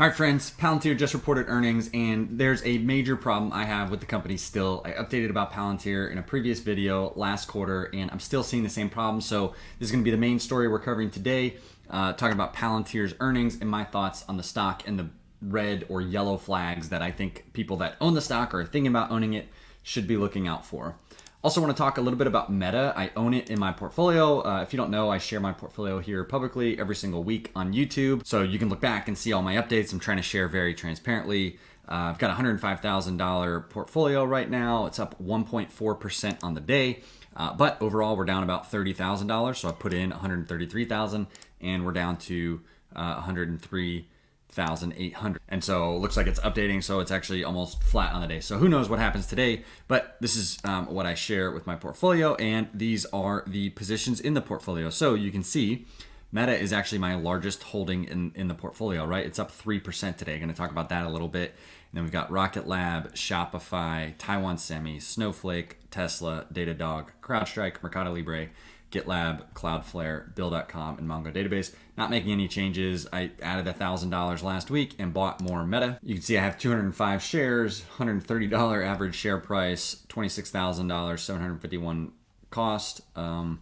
All right, friends, Palantir just reported earnings, and there's a major problem I have with the company still. I updated about Palantir in a previous video last quarter, and I'm still seeing the same problem. So this is going to be the main story we're covering today, talking about Palantir's earnings and my thoughts on the stock and the red or yellow flags that I think people that own the stock or are thinking about owning it should be looking out for. Also want to talk a little bit about Meta. I own it in my portfolio. If you don't know, I share my portfolio here publicly every single week on YouTube. So you can look back and see all my updates. I'm trying to share very transparently. I've got a $105,000 portfolio right now. It's up 1.4% on the day. But overall, we're down about $30,000. So I put in $133,000 and we're down to $103,800. And so it looks like it's updating, so it's actually almost flat on the day. So who knows what happens today, but this is what I share with my portfolio, and these are the positions in the portfolio. So you can see Meta is actually my largest holding in the portfolio, right? It's up 3% today. I'm going to talk about that a little bit. And then we've got Rocket Lab, Shopify, Taiwan Semi, Snowflake, Tesla, Datadog, CrowdStrike, Mercado Libre, GitLab, Cloudflare, Bill.com, and Mongo Database. Not making any changes. I added $1,000 last week and bought more Meta. You can see I have 205 shares, $130 average share price, $26,000, 751 cost, and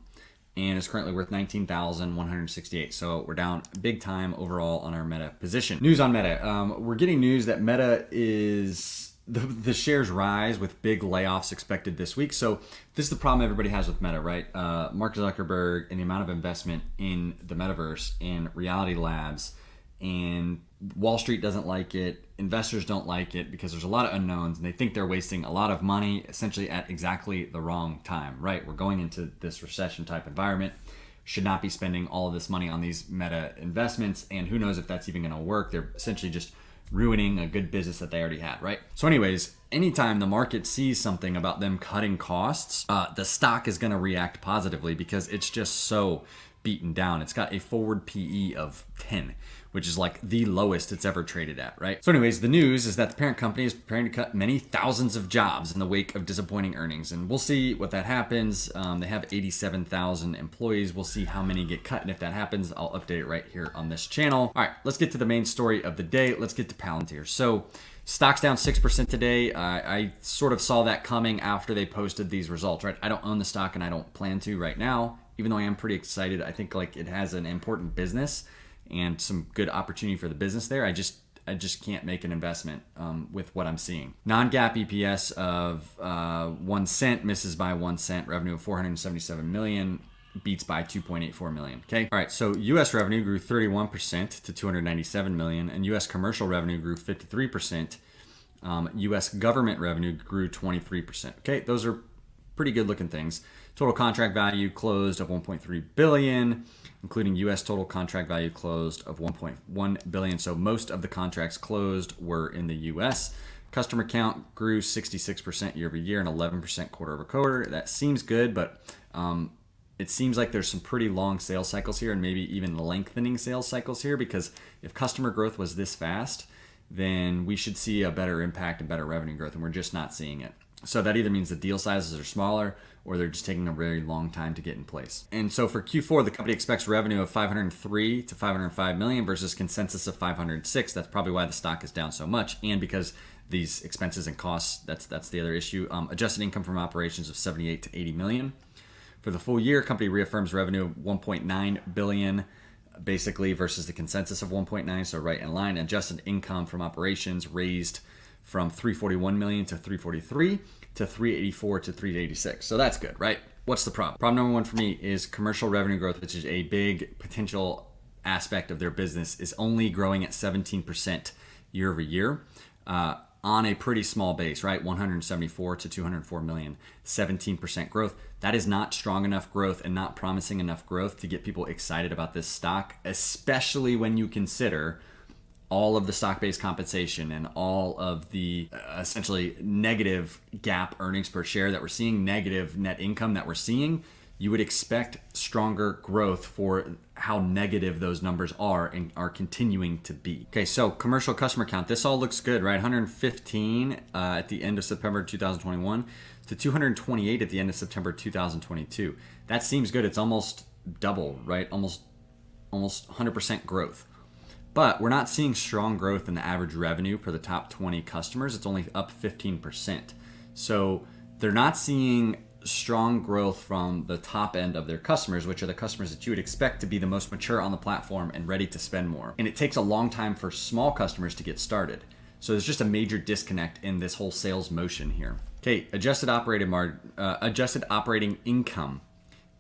it's currently worth $19,168. So we're down big time overall on our Meta position. News on Meta. We're getting news that Meta is... The shares rise with big layoffs expected this week. So this is the problem everybody has with Meta, right? Mark Zuckerberg and the amount of investment in the metaverse and Reality Labs, and Wall Street doesn't like it. Investors don't like it because there's a lot of unknowns, and they think they're wasting a lot of money essentially at exactly the wrong time, right? We're going into this recession type environment. Should not be spending all of this money on these Meta investments, and who knows if that's even going to work. They're essentially just ruining a good business that they already had, right? So anyways, anytime the market sees something about them cutting costs, the stock is going to react positively because it's just so beaten down. It's got a forward PE of 10, which is like the lowest it's ever traded at, right? So anyways, the news is that the parent company is preparing to cut many thousands of jobs in the wake of disappointing earnings. And we'll see what that happens. They have 87,000 employees. We'll see how many get cut. And if that happens, I'll update it right here on this channel. All right, let's get to the main story of the day. Let's get to Palantir. So stock's down 6% today. I sort of saw that coming after they posted these results, right? I don't own the stock and I don't plan to right now, even though I am pretty excited. I think like it has an important business and some good opportunity for the business there. I just can't make an investment with what I'm seeing. Non-GAAP EPS of 1 cent, misses by 1 cent. Revenue of $477 million, beats by 2.84 million. Okay. All right. So U.S. revenue grew 31% to 297 million, and U.S. commercial revenue grew 53%. U.S. government revenue grew 23%. Okay. Those are pretty good looking things. Total contract value closed of 1.3 billion, including U.S. total contract value closed of 1.1 billion. So most of the contracts closed were in the U.S. Customer count grew 66% year over year and 11% quarter over quarter. That seems good, but it seems like there's some pretty long sales cycles here and maybe even lengthening sales cycles here, because if customer growth was this fast, then we should see a better impact and better revenue growth, and we're just not seeing it. So that either means the deal sizes are smaller or they're just taking a very long time to get in place. And so for Q4, the company expects revenue of 503 to 505 million versus consensus of 506. That's probably why the stock is down so much. And because these expenses and costs, that's the other issue. Adjusted income from operations of 78 to 80 million. For the full year, company reaffirms revenue of 1.9 billion, basically versus the consensus of 1.9, so right in line. Adjusted income from operations raised from 341 million to 343 to 384 to 386. So that's good, right? What's the problem? Problem number one for me is commercial revenue growth, which is a big potential aspect of their business, is only growing at 17% year over year on a pretty small base, right? 174 to 204 million, 17% growth. That is not strong enough growth and not promising enough growth to get people excited about this stock, especially when you consider all of the stock-based compensation and all of the essentially negative GAAP earnings per share that we're seeing, negative net income that we're seeing. You would expect stronger growth for how negative those numbers are and are continuing to be. Okay, so commercial customer count. This all looks good, right? 115 at the end of September 2021 to 228 at the end of September 2022. That seems good. It's almost double, right? Almost 100% growth. But we're not seeing strong growth in the average revenue for the top 20 customers. It's only up 15%. So they're not seeing strong growth from the top end of their customers, which are the customers that you would expect to be the most mature on the platform and ready to spend more. And it takes a long time for small customers to get started. So there's just a major disconnect in this whole sales motion here. Okay, adjusted operating income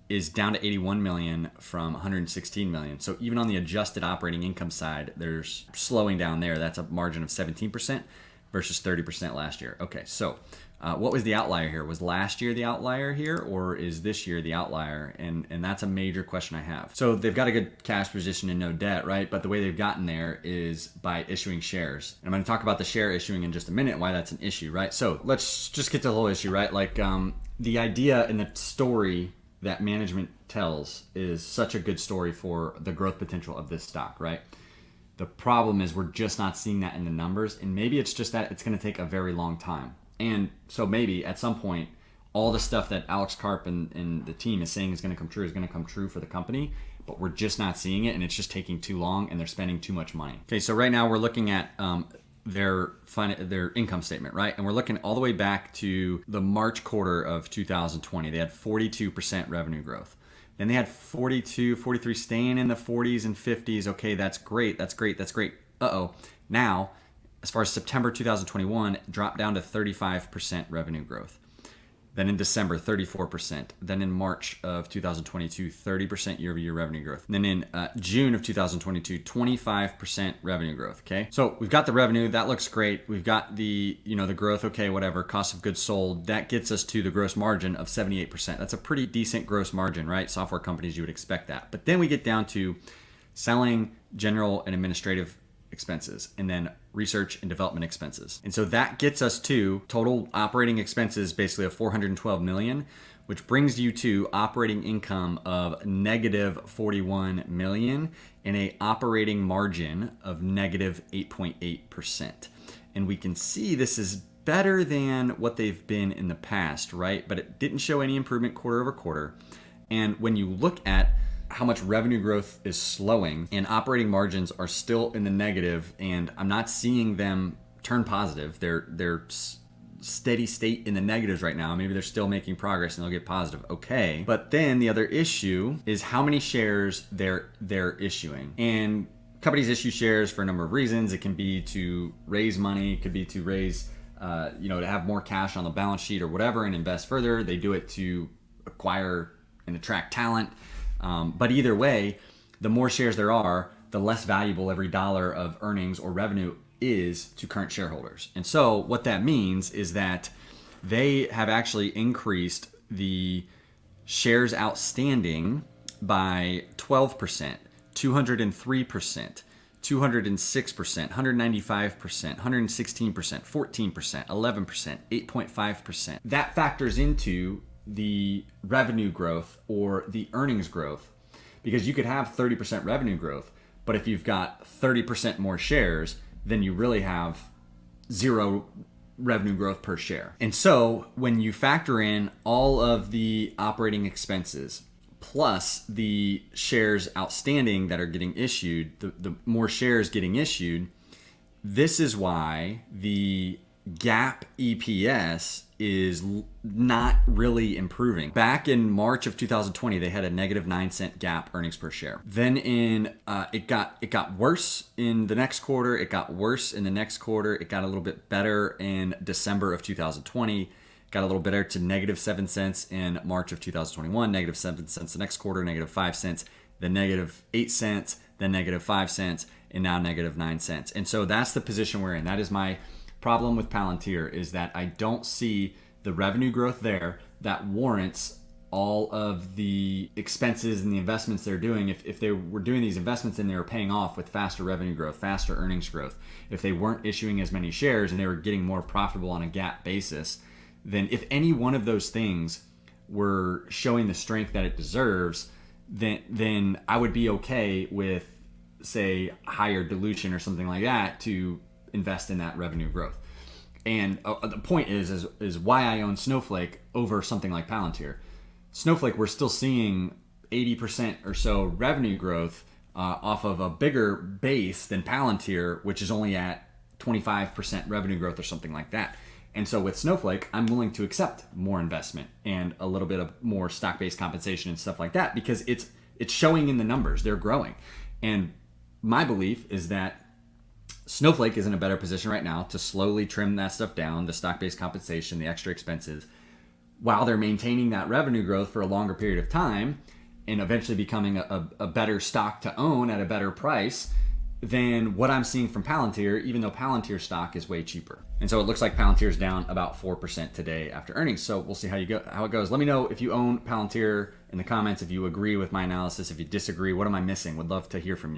is down to 81 million from 116 million. So even on the adjusted operating income side, there's slowing down there. That's a margin of 17% versus 30% last year. Okay, so what was the outlier here? Was last year the outlier here, or is this year the outlier? And that's a major question I have. So they've got a good cash position and no debt, right? But the way they've gotten there is by issuing shares. And I'm going to talk about the share issuing in just a minute, why that's an issue, right? So let's just get to the whole issue, right? Like the idea and the story that management tells is such a good story for the growth potential of this stock, right? The problem is we're just not seeing that in the numbers, and maybe it's just that it's going to take a very long time. And so maybe at some point, all the stuff that Alex Karp and the team is saying is going to come true for the company, but we're just not seeing it, and it's just taking too long, and they're spending too much money. Okay, so right now we're looking at their income statement, right? And we're looking all the way back to the March quarter of 2020. They had 42% revenue growth. Then they had 42, 43, staying in the 40s and 50s. Okay, that's great. Uh-oh. Now, as far as September 2021, dropped down to 35% revenue growth. Then in December, 34%. Then in March of 2022, 30% year-over-year revenue growth. And then in June of 2022, 25% revenue growth, okay? So we've got the revenue, that looks great. We've got the growth, okay, whatever, cost of goods sold. That gets us to the gross margin of 78%. That's a pretty decent gross margin, right? Software companies, you would expect that. But then we get down to selling, general, and administrative expenses, and then research and development expenses. And so that gets us to total operating expenses basically of 412 million, which brings you to operating income of negative 41 million and a operating margin of negative 8.8%. And we can see this is better than what they've been in the past, right? But it didn't show any improvement quarter over quarter. And when you look at how much revenue growth is slowing and operating margins are still in the negative, and I'm not seeing them turn positive. They're steady state in the negatives right now. Maybe they're still making progress and they'll get positive. Okay. But then the other issue is how many shares they're issuing. And companies issue shares for a number of reasons. It can be to raise money, it could be to raise to have more cash on the balance sheet or whatever and invest further. They do it to acquire and attract talent. But either way, the more shares there are, the less valuable every dollar of earnings or revenue is to current shareholders. And so what that means is that they have actually increased the shares outstanding by 12%, 203%, 206%, 195%, 116%, 14%, 11%, 8.5%. That factors into the revenue growth or the earnings growth, because you could have 30% revenue growth, but if you've got 30% more shares, then you really have zero revenue growth per share. And so when you factor in all of the operating expenses plus the shares outstanding that are getting issued, the more shares getting issued, this is why the GAAP EPS is not really improving. Back in March of 2020, they had a negative 9-cent GAAP earnings per share. Then it got worse in the next quarter. It got worse in the next quarter. It got a little bit better in December of 2020. Got a little better to negative 7 cents in March of 2021. Negative 7 cents the next quarter. Negative 5 cents. Then negative 8 cents. Then negative 5 cents. And now negative 9 cents. And so that's the position we're in. That is my problem with Palantir, is that I don't see the revenue growth there that warrants all of the expenses and the investments they're doing. If they were doing these investments and they were paying off with faster revenue growth, faster earnings growth, if they weren't issuing as many shares and they were getting more profitable on a GAAP basis, then if any one of those things were showing the strength that it deserves, then I would be okay with, say, higher dilution or something like that to invest in that revenue growth. And the point is why I own Snowflake over something like Palantir. Snowflake, we're still seeing 80% or so revenue growth, off of a bigger base than Palantir, which is only at 25% revenue growth or something like that. And so with Snowflake, I'm willing to accept more investment and a little bit of more stock-based compensation and stuff like that because it's showing in the numbers. They're growing. And my belief is that Snowflake is in a better position right now to slowly trim that stuff down, the stock-based compensation, the extra expenses, while they're maintaining that revenue growth for a longer period of time and eventually becoming a better stock to own at a better price than what I'm seeing from Palantir, even though Palantir stock is way cheaper. And so it looks like Palantir's down about 4% today after earnings. So we'll see how it goes. Let me know if you own Palantir in the comments, if you agree with my analysis, if you disagree, what am I missing? Would love to hear from you.